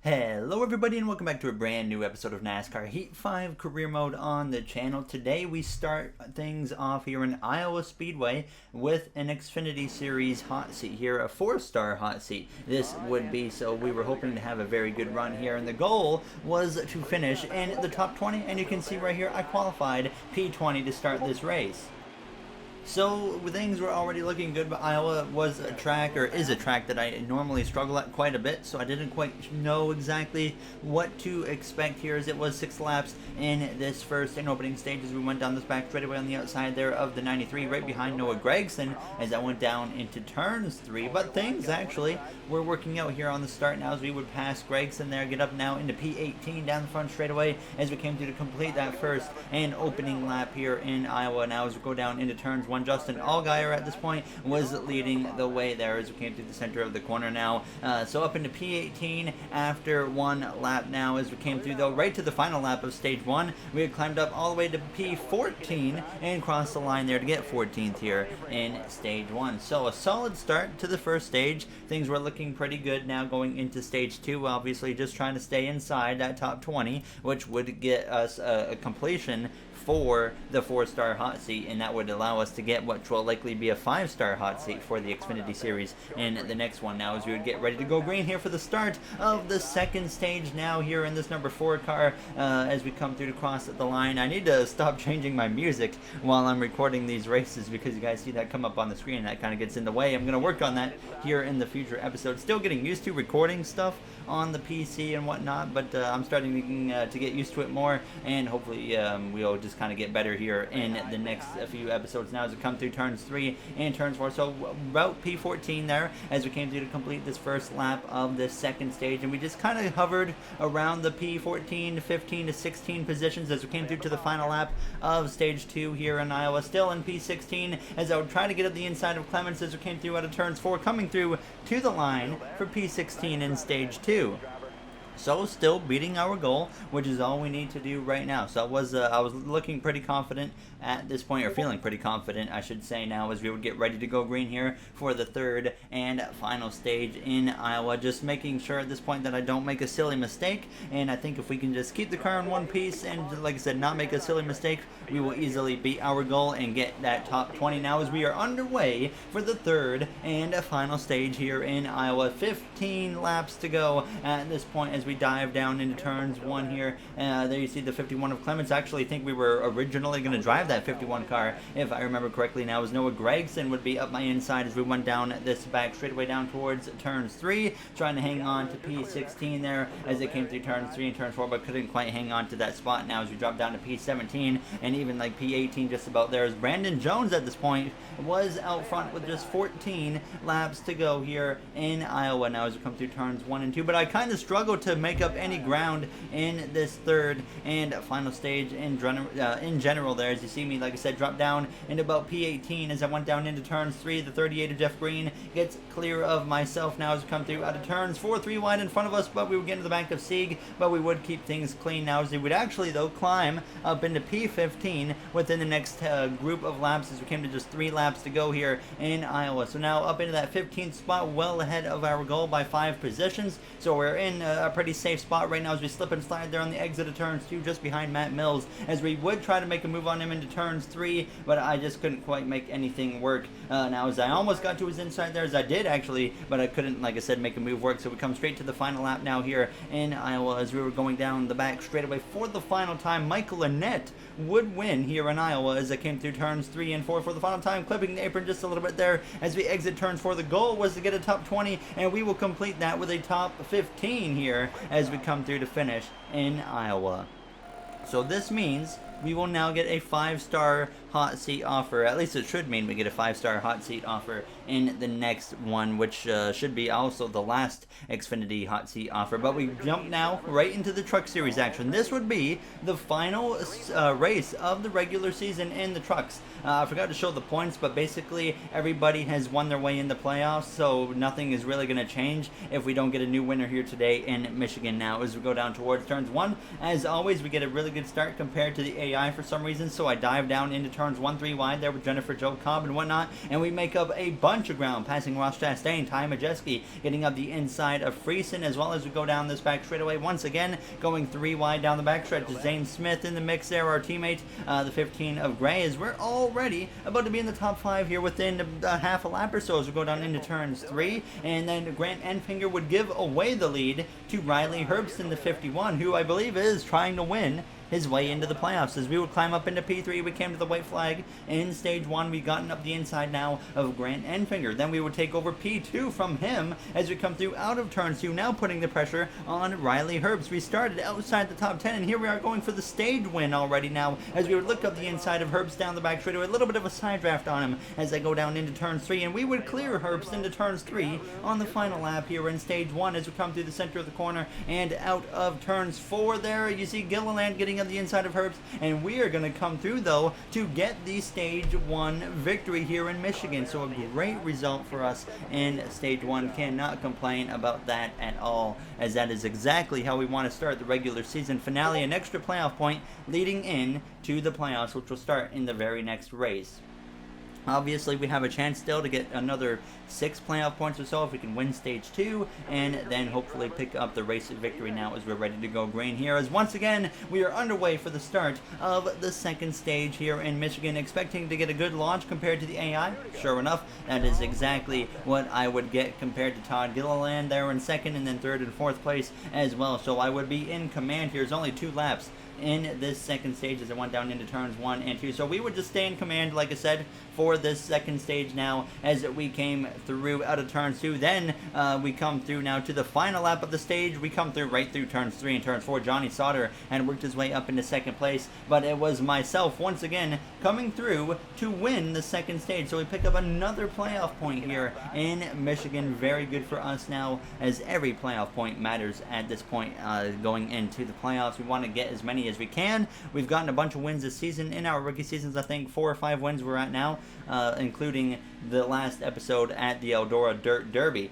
Hello everybody and welcome back to a brand new episode of NASCAR Heat 5 Career Mode on the channel. Today we start things off here in Iowa Speedway with an Xfinity Series hot seat here, a 4-star hot seat. This would be, so we were hoping to have a very good run here, and the goal was to finish in the top 20, and you can see right here I qualified P20 to start this race. So things were already looking good, but Iowa was a track, or is a track, that I normally struggle at quite a bit, so I didn't quite know exactly what to expect here, as it was 6 laps in this first and opening stage as we went down this back straightaway on the outside there of the 93, right behind Noah Gragson as I went down into turns 3. But things actually were working out here on the start now as we would pass Gragson there, get up now into P18 down the front straightaway as we came through to complete that first and opening lap here in Iowa. Now as we go down into turns 1, Justin Allgaier at this point was leading the way there as we came through the center of the corner now. So up into P18 after 1 lap now as we came through, though, right to the final lap of stage 1. We had climbed up all the way to P14 and crossed the line there to get 14th here in stage 1. So a solid start to the first stage. Things were looking pretty good now going into stage 2. Obviously just trying to stay inside that top 20, which would get us a completion for the 4-star hot seat, and that would allow us to get what will likely be a 5-star hot seat for the Xfinity Series in the next one. Now as we would get ready to go green here for the start of the second stage now here in this number 4 car as we come through to cross the line. I need to stop changing my music while I'm recording these races because you guys see that come up on the screen. That kind of gets in the way. I'm going to work on that here in the future episodes. Still getting used to recording stuff on the PC and whatnot, but I'm starting to get used to it more, and hopefully we'll just kind of get better here in the next few episodes now as we come through turns 3 and turns 4. So about P14 there as we came through to complete this first lap of this second stage, and we just kind of hovered around the P14 to 15 to 16 positions as we came through to the final lap of stage 2 here in Iowa. Still in P16 as I would try to get up the inside of Clements as we came through out of turns 4, coming through to the line for P16 in stage 2. So still beating our goal, which is all we need to do right now. So I was looking pretty confident at this point, or feeling pretty confident, I should say, now as we would get ready to go green here for the third and final stage in Iowa. Just making sure at this point that I don't make a silly mistake, and I think if we can just keep the car in one piece and, like I said, not make a silly mistake, we will easily beat our goal and get that top 20 now as we are underway for the third and final stage here in Iowa. 15 laps to go at this point as we dive down into turns 1 here. There you see the 51 of Clements. I actually think we were originally going to drive that 51 car, if I remember correctly now, as Noah Gragson would be up my inside as we went down this back straightaway down towards turns 3, trying to hang on to P16 there as it came through turns 3 and turns 4, but couldn't quite hang on to that spot now as we dropped down to P17 and even like P18 just about there, as Brandon Jones at this point was out front with just 14 laps to go here in Iowa now as we come through turns 1 and 2. But I kind of struggled to make up any ground in this third and final stage in general there, as you see me, like I said, drop down into about P18 as I went down into turns 3. The 38 of Jeff Green gets clear of myself now as we come through out of turns 4, 3 wide in front of us, but we would get into the back of Sieg, but we would keep things clean now as they would actually, though, climb up into P15 within the next group of laps as we came to just 3 laps to go here in Iowa. So now up into that 15th spot, well ahead of our goal by 5 positions. So we're in a pretty safe spot right now as we slip and slide there on the exit of turns 2, just behind Matt Mills, as we would try to make a move on him into turns 3, but I just couldn't quite make anything work. Now as I almost got to his inside there, as I did actually, but I couldn't, like I said, make a move work. So we come straight to the final lap now here in Iowa as we were going down the back straightaway for the final time. Michael Annett would win here in Iowa as I came through turns 3 and 4 for the final time, clipping the apron just a little bit there as we exit turns 4. The goal was to get a top 20, and we will complete that with a top 15 here as we come through to finish in Iowa. So this means we will now get a 5-star hot seat offer. At least it should mean we get a 5-star hot seat offer in the next one, which should be also the last Xfinity hot seat offer. But we jump now right into the Truck Series action. This would be the final race of the regular season in the trucks. I forgot to show the points, but basically everybody has won their way in the playoffs, so nothing is really going to change if we don't get a new winner here today in Michigan. Now as we go down towards turns 1, as always, we get a really good start compared to the AI for some reason, so I dive down into turns 1, 3 wide there with Jennifer Jo Cobb and whatnot, and we make up a bunch of ground, passing Ross Chastain, Ty Majeski, getting up the inside of Friesen, as well as we go down this back straightaway once again, going 3 wide down the backstretch. Zane Smith in the mix there, our teammate, the 15 of Gray, as we're already about to be in the top 5 here within half a lap or so as we go down into turns 3, and then Grant Enfinger would give away the lead to Riley Herbston, the 51, who I believe is trying to win his way into the playoffs. As we would climb up into P3, we came to the white flag in stage 1. We've gotten up the inside now of Grant Enfinger. Then we would take over P2 from him as we come through out of turn 2, now putting the pressure on Riley Herbst. We started outside the top 10, and here we are going for the stage win already now as we would look up the inside of Herbst down the back straightaway. A little bit of a side draft on him as I go down into turns 3, and we would clear Herbst into turns 3 on the final lap here in stage 1 as we come through the center of the corner and out of turns 4 there. You see Gilliland getting on the inside of Herbst, and we are going to come through though to get the stage 1 victory here in Michigan. So a great result for us in stage 1. Cannot complain about that at all, as that is exactly how we want to start the regular season finale. An extra playoff point leading in to the playoffs, which will start in the very next race. Obviously, we have a chance still to get another 6 playoff points or so if we can win stage 2, and then hopefully pick up the race victory now as we're ready to go green here. As once again, we are underway for the start of the second stage here in Michigan, expecting to get a good launch compared to the AI. Sure enough, that is exactly what I would get compared to Todd Gilliland there in second, and then third and fourth place as well. So I would be in command here. There's only 2 laps in this second stage as it went down into turns 1 and 2. So we would just stay in command, like I said, for this second stage now as we came through out of turns 2. Then we come through now to the final lap of the stage. We come through right through turns 3 and turns 4. Johnny Sauter and worked his way up into second place, but it was myself once again coming through to win the second stage. So we pick up another playoff point here in Michigan. Very good for us now, as every playoff point matters at this point going into the playoffs. We want to get as many as we can. We've gotten a bunch of wins this season. In our rookie seasons, I think 4 or 5 wins we're at now, including the last episode at the Eldora Dirt Derby.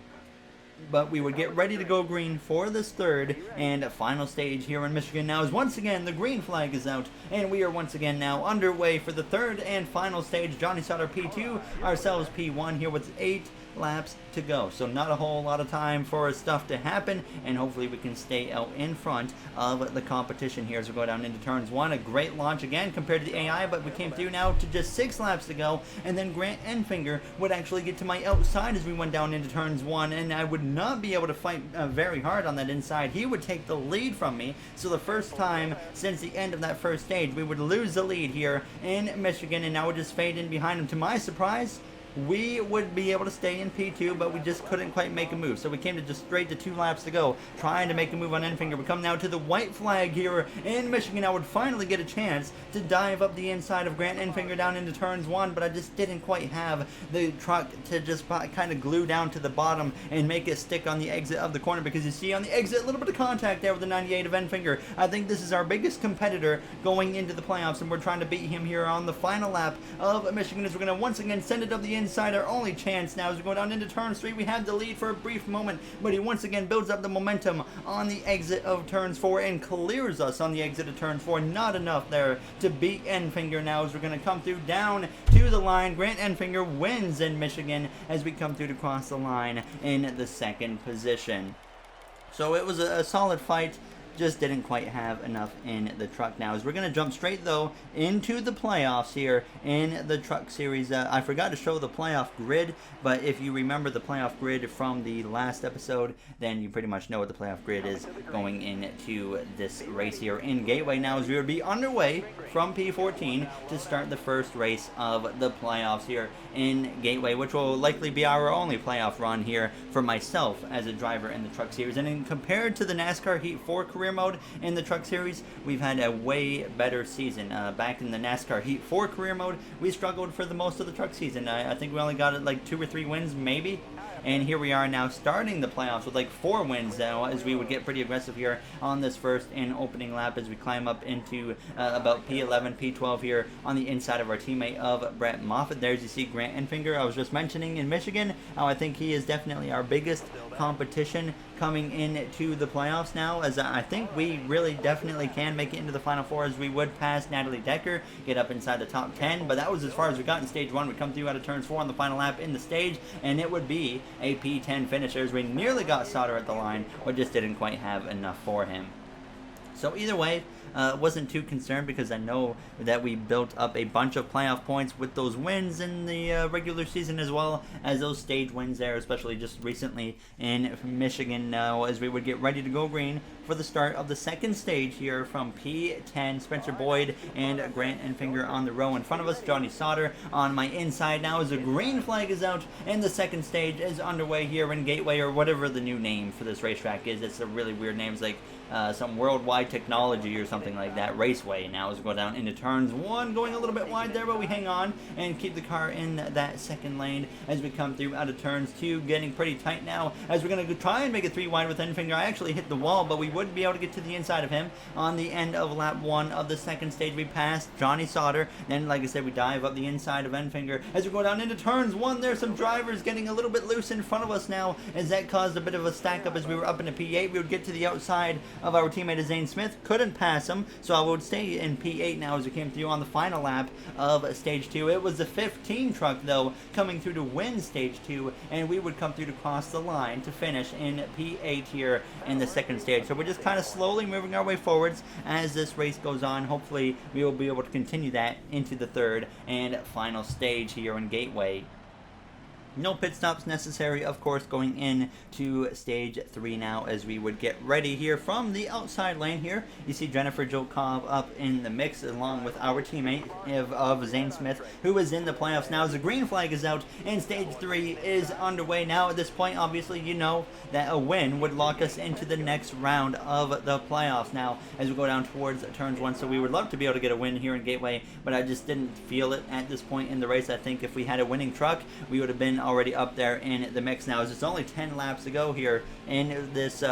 But we would get ready to go green for this third and final stage here in Michigan now, as once again the green flag is out, and we are once again now underway for the third and final stage. Johnny Sauter P2, ourselves P1 here with 8 laps to go. So not a whole lot of time for stuff to happen, and hopefully we can stay out in front of the competition here as we go down into turns 1. A great launch again compared to the AI, but we came through now to just 6 laps to go, and then Grant Enfinger would actually get to my outside as we went down into turns 1, and I would not be able to fight very hard on that inside. He would take the lead from me. So the first time since the end of that first stage, we would lose the lead here in Michigan, and now would just fade in behind him. To my surprise, we would be able to stay in P2, but we just couldn't quite make a move. So we came to just straight to 2 laps to go, trying to make a move on Enfinger. We come now to the white flag here in Michigan. I would finally get a chance to dive up the inside of Grant Enfinger down into turns 1, but I just didn't quite have the truck to just kind of glue down to the bottom and make it stick on the exit of the corner, because you see on the exit a little bit of contact there with the 98 of Enfinger. I think this is our biggest competitor going into the playoffs, and we're trying to beat him here on the final lap of Michigan as we're going to once again send it up the inside. Our only chance now as we go down into turns 3. We had the lead for a brief moment, but he once again builds up the momentum on the exit of turns 4 and clears us on the exit of turns 4. Not enough there to beat Enfinger now as we're going to come through down to the line. Grant Enfinger wins in Michigan as we come through to cross the line in the second position. So it was a solid fight. Just didn't quite have enough in the truck now. As we're going to jump straight, though, into the playoffs here in the truck series. I forgot to show the playoff grid, but if you remember the playoff grid from the last episode, then you pretty much know what the playoff grid is going into this race here in Gateway now, as we would be underway from P14 to start the first race of the playoffs here in Gateway, which will likely be our only playoff run here for myself as a driver in the truck series. And compared to the NASCAR Heat 4 career mode in the truck series, we've had a way better season. Back in the NASCAR Heat 4 career mode, we struggled for the most of the truck season. I think we only got like 2 or 3 wins maybe, and here we are now starting the playoffs with like 4 wins now, as we would get pretty aggressive here on this first and opening lap as we climb up into about P11, P12 here on the inside of our teammate of Brett Moffitt. There's you see Grant Enfinger I was just mentioning in Michigan. I think he is definitely our biggest competition coming into the playoffs now, as I think we really definitely can make it into the Final Four, as we would pass Natalie Decker, get up inside the top 10, but that was as far as we got in stage 1. We come through out of turns 4 on the final lap in the stage, and it would be a P10 finish, as we nearly got Sauter at the line, but just didn't quite have enough for him. So either way, wasn't too concerned, because I know that we built up a bunch of playoff points with those wins in the regular season, as well as those stage wins there, especially just recently in Michigan now, as we would get ready to go green for the start of the second stage here from P10. Spencer Boyd and Grant Enfinger on the row in front of us. Johnny Sauter on my inside now as the green flag is out, and the second stage is underway here in Gateway, or whatever the new name for this racetrack is. It's a really weird name. It's like some worldwide technology or something like that. Raceway now as we go down into turns 1, going a little bit wide there, but we hang on and keep the car in that second lane as we come through out of turns 2, getting pretty tight now as we're going to try and make it 3 wide with Enfinger. I actually hit the wall, but we wouldn't be able to get to the inside of him. On the end of lap 1 of the second stage, we passed Johnny Sauter. Then, like I said, we dive up the inside of Enfinger as we go down into turns 1. There's some drivers getting a little bit loose in front of us now, as that caused a bit of a stack up as we were up into P8. We would get to the outside of our teammate Zane Smith, couldn't pass him, so I would stay in P8 now as we came through on the final lap of stage 2. It was the 15 truck, though, coming through to win stage 2, and we would come through to cross the line to finish in P8 here in the second stage. So we're just kind of slowly moving our way forwards as this race goes on. Hopefully we will be able to continue that into the third and final stage here in Gateway. No pit stops necessary, of course, going into stage 3 now as we would get ready here from the outside lane here. You see Jennifer Jokov up in the mix along with our teammate of Zane Smith, who is in the playoffs now as the green flag is out and stage 3 is underway now. At this point, obviously, you know that a win would lock us into the next round of the playoffs now as we go down towards turns 1. So we would love to be able to get a win here in Gateway, but I just didn't feel it at this point in the race. I think if we had a winning truck, we would have been already up there in the mix now, as it's only 10 laps to go here in this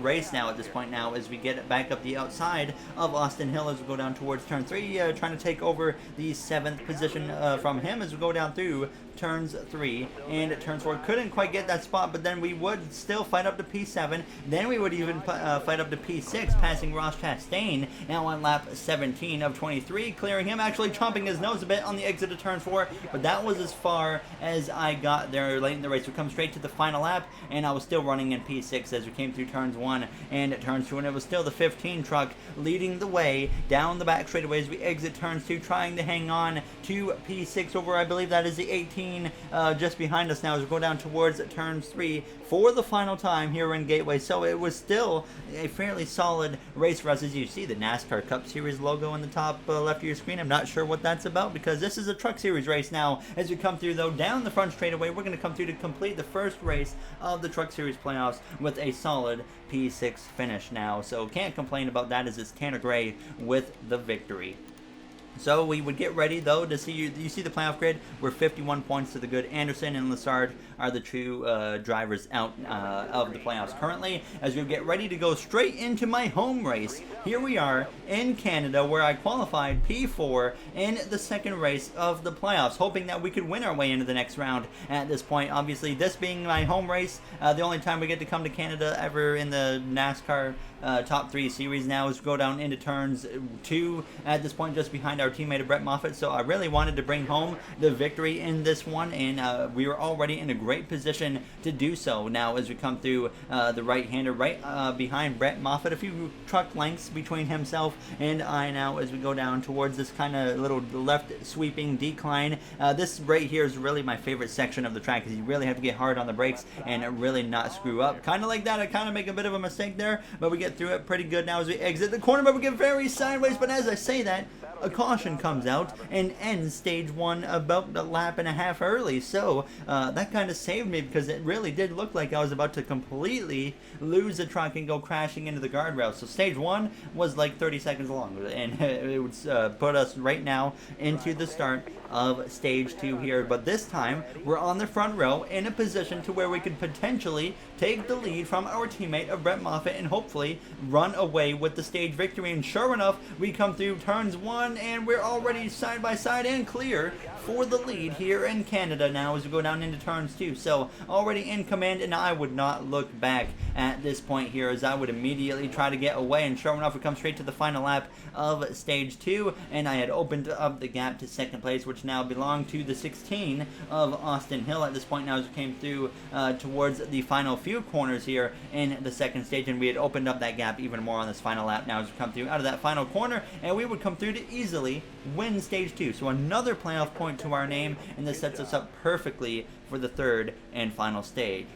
race now at this point now, as we get back up the outside of Austin Hill as we go down towards turn 3, trying to take over the 7th position from him as we go down through turns 3 and turns 4. Couldn't quite get that spot, but then we would still fight up to P7. Then we would even fight up to P6, passing Ross Chastain now on lap 17 of 23, clearing him, actually chomping his nose a bit on the exit of turn 4, but that was as far as I got there late in the race. We come straight to the final lap, and I was still running in P6 as we came through turns 1 and turns 2, and it was still the 15 truck leading the way down the back straightaway as we exit turns 2, trying to hang on to P6 over, I believe that is the 18 just behind us now as we go down towards turns 3 for the final time here in Gateway. So it was still a fairly solid race for us. As you see the NASCAR Cup Series logo in the top left of your screen, I'm not sure what that's about, because this is a Truck Series race now. As we come through, though, down the front straightaway, we're going to come through to complete the first race of the Truck Series playoffs with a solid P6 finish now. So can't complain about that, as it's Tanner Gray with the victory. So we would get ready, though, to see you see the playoff grid. We're 51 points to the good. Anderson and Lassard are the two drivers out of the playoffs currently, as we get ready to go straight into my home race. Here we are in Canada, where I qualified P4 in the second race of the playoffs, hoping that we could win our way into the next round at this point. Obviously, this being my home race, the only time we get to come to Canada ever in the NASCAR top 3 series now, is go down into turns 2 at this point, just behind our teammate Brett Moffitt. So I really wanted to bring home the victory in this one, and we were already in a great position to do so now as we come through the right-hander right behind Brett Moffitt, a few truck lengths between himself and I now as we go down towards this kind of little left sweeping decline. This right here is really my favorite section of the track, because you really have to get hard on the brakes and really not screw up. Kind of like that, I kind of make a bit of a mistake there, but we get through it pretty good now as we exit the corner, but we get very sideways. But as I say that, a caution comes out and ends stage 1 about a lap and a half early. So that kind of saved me, because it really did look like I was about to completely lose the truck and go crashing into the guardrail. So stage 1 was like 30 seconds long, and it would put us right now into the start of stage 2 here. But this time we're on the front row in a position to where we could potentially take the lead from our teammate of Brett Moffitt and hopefully run away with the stage victory. And sure enough, we come through turns 1 and we're already side by side and clear for the lead here in Canada now as we go down into turns 2. So already in command, and I would not look back at this point here, as I would immediately try to get away, and sure enough we come straight to the final lap of stage 2, and I had opened up the gap to second place, which now belonged to the 16 of Austin Hill at this point now as we came through towards the final few corners here in the second stage, and we had opened up that gap even more on this final lap now as we come through out of that final corner, and we would come through to easily win stage 2. So another playoff point to our name, and this sets us up perfectly for the third and final stage.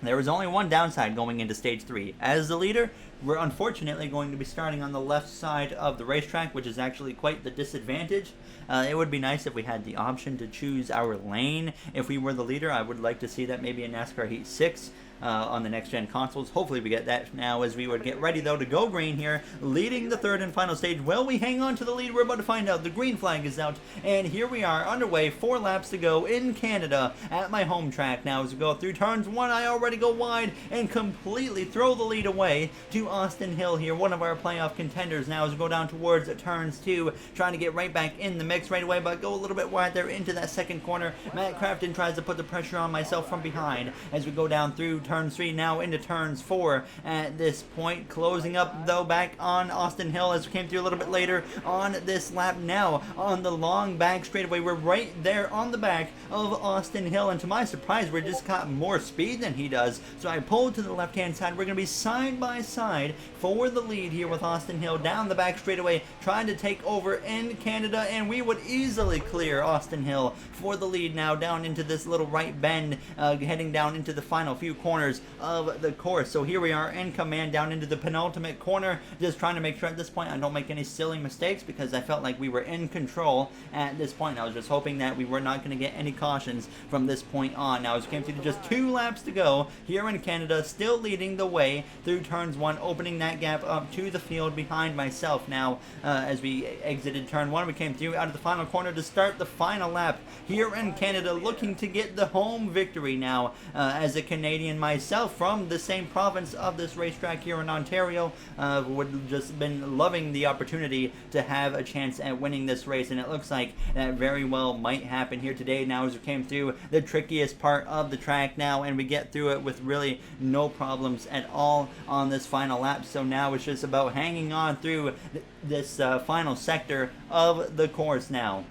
There was only one downside going into stage 3. As the leader, we're unfortunately going to be starting on the left side of the racetrack, which is actually quite the disadvantage. It would be nice if we had the option to choose our lane if we were the leader. I would like to see that maybe in NASCAR Heat 6 on the next-gen consoles. Hopefully we get that now as we would get ready, though, to go green here, leading the third and final stage. Will we hang on to the lead? We're about to find out. The green flag is out, and here we are underway. 4 laps to go in Canada at my home track now as we go through turns 1. I already go wide and completely throw the lead away to Austin Hill here, one of our playoff contenders now as we go down towards turns 2, trying to get right back in the mix right away, but go a little bit wide there into that second corner. Matt Crafton tries to put the pressure on myself from behind as we go down through turn 3 now into turns 4 at this point, closing up though back on Austin Hill as we came through a little bit later on this lap. Now on the long back straightaway, we're right there on the back of Austin Hill, and to my surprise we just got more speed than he does, so I pulled to the left hand side. We're going to be side by side for the lead here with Austin Hill down the back straightaway, trying to take over in Canada, and we would easily clear Austin Hill for the lead now down into this little right bend, heading down into the final few corners of the course. So here we are in command down into the penultimate corner, just trying to make sure at this point I don't make any silly mistakes, because I felt like we were in control at this point. I was just hoping that we were not going to get any cautions from this point on. Now as we came through to just 2 laps to go here in Canada, still leading the way through turns 1, opening that gap up to the field behind myself. Now as we exited turn 1, we came through out of the final corner to start the final lap here in Canada, looking to get the home victory now. As a Canadian myself from the same province of this racetrack here in Ontario, would just been loving the opportunity to have a chance at winning this race, and it looks like that very well might happen here today now as we came through the trickiest part of the track now, and we get through it with really no problems at all on this final lap. So now it's just about hanging on through this final sector of the course now.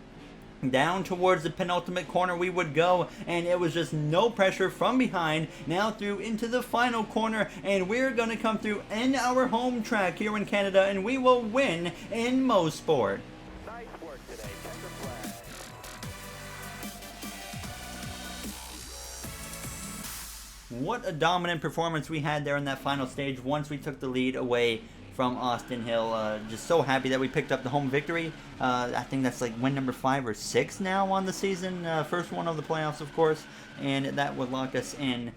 Down towards the penultimate corner we would go, and it was just no pressure from behind now through into the final corner, and we're going to come through in our home track here in Canada, and we will win in most sport. Nice work today. Checker flag. What a dominant performance we had there in that final stage once we took the lead away from Austin Hill. Just so happy that we picked up the home victory. I think that's like win number 5 or 6 now on the season. First one of the playoffs, of course, and that would lock us in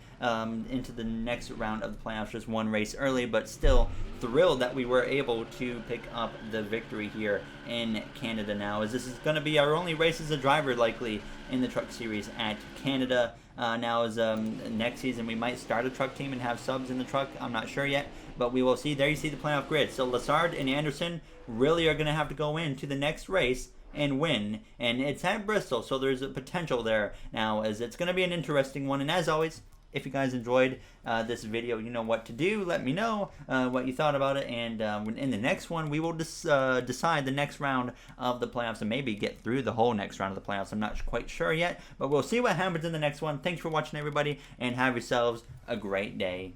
into the next round of the playoffs, just one race early, but still thrilled that we were able to pick up the victory here in Canada now, as this is going to be our only race as a driver likely in the Truck Series at Canada. Now as next season we might start a truck team and have subs in the truck. I'm not sure yet, but we will see. There you see the playoff grid. So Lassard and Anderson really are going to have to go into the next race and win, and it's at Bristol, so there's a potential there now, as it's going to be an interesting one. And as always, if you guys enjoyed this video, you know what to do. Let me know what you thought about it, and in the next one we will decide the next round of the playoffs, and maybe get through the whole next round of the playoffs. I'm not quite sure yet, but we'll see what happens in the next one. Thanks for watching, everybody, and have yourselves a great day.